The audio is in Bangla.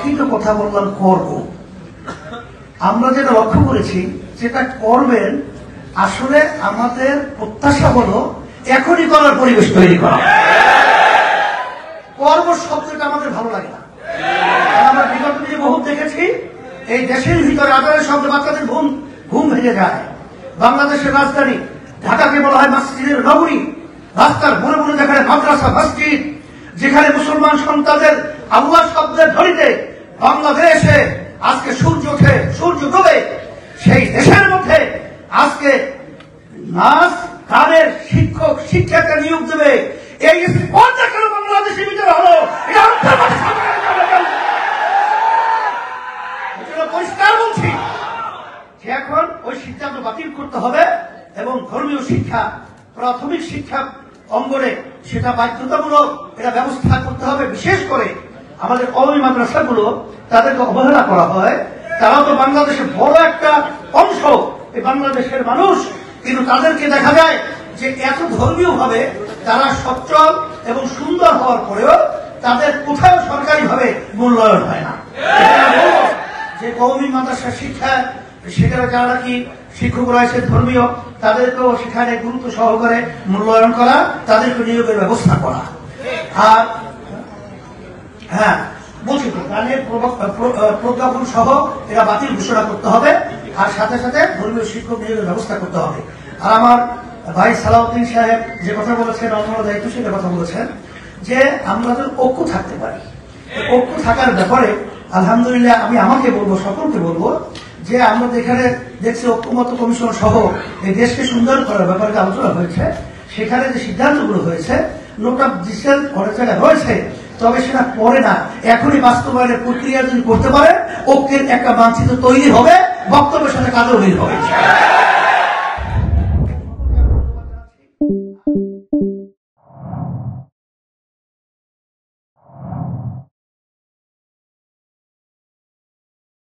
ঠিক কথা বললাম, করব। আমরা যেটা লক্ষ্য করেছি, যেটা করবেন, আসলে আমাদের প্রত্যাশা হলো এখনই করার পরিবেশ তৈরি করা। করব শব্দটা আমাদের ভালো লাগে না। আমরা বিগত দিনে বহু দেখেছি, এই দেশের ভিতরে আদারের শব্দে বাচ্চাদের ঘুম ভেঙে যায়। বাংলাদেশের রাজধানী ঢাকাকে বলা হয় মসজিদের নগরী। রাস্তার মনে মনে যেখানে মাদ্রাসা, মসজিদ, যেখানে মুসলমান সন্তানদের আল্লাহ শব্দের ধ্বনিতে বাংলাদেশে আজকে সূর্য ওঠে, সূর্য ডোবে, সেই দেশের মধ্যে আজকে নাচ গানের শিক্ষক শিক্ষাকে নিয়োগ দেবে। এই কেন বাংলাদেশের ভিতরে হলো, পরিষ্কার বলছি যে এখন ওই সিদ্ধান্ত বাতিল করতে হবে এবং ধর্মীয় শিক্ষা, প্রাথমিক শিক্ষা অঙ্গনে সেটা বাধ্যতামূলক এটা ব্যবস্থা করতে হবে। বিশেষ করে আমাদের কওমি মাদ্রাসাগুলো, তাদেরকে অবহেলা করা হয়। তারাও তো বাংলাদেশের বড় একটা অংশ, এই বাংলাদেশের মানুষ, কিন্তু তাদেরকে দেখা যায় যে এত ধর্মীয় ভাবে তারা সচ্ছল এবং সুন্দর হওয়ার পরেও তাদের কোথাও সরকারি ভাবে মূল্যায়ন হয় না। যে কওমি মাদ্রাসার শিক্ষা, সেখানে যারা নাকি শিক্ষক রয়েছে ধর্মীয়, তাদেরকেও সেখানে গুরুত্ব সহকারে মূল্যায়ন করা, তাদেরকে নিয়োগের ব্যবস্থা করা। আর হ্যাঁ বলছি তো, গানের প্রজ্ঞাপন সহ এরা বাতিল ঘোষণা করতে হবে, আর সাথে সাথে ধর্মীয় শিক্ষক নিয়োগের ব্যবস্থা করতে হবে। আর আমার ভাই সালাউদ্দিন সাহেব যে কথা বলেছেন, অন্যান্য দায়িত্বশীলের কথা বলেছেন, যে আমরা যদি ঐক্য থাকতে পারি, ঐক্য থাকার ব্যাপারে আলহামদুলিল্লাহ আমি আমাকে বলবো, সকলকে বলবো, যে আমরা যেখানে দেখছি ঐক্যমত কমিশন সহ এই দেশকে সুন্দর করার ব্যাপারে আলোচনা হয়েছে, সেখানে যে সিদ্ধান্তগুলো হয়েছে, নোট অফ ডিসেন্ট অনেক জায়গায় রয়েছে, তবে সেটা পরে না, এখনই বাস্তবায়নের প্রক্রিয়া যদি করতে পারে, ঐক্যের একটা মানচিত্র তৈরি হবে, বক্তব্যের সাথে কাজও মিল হবে।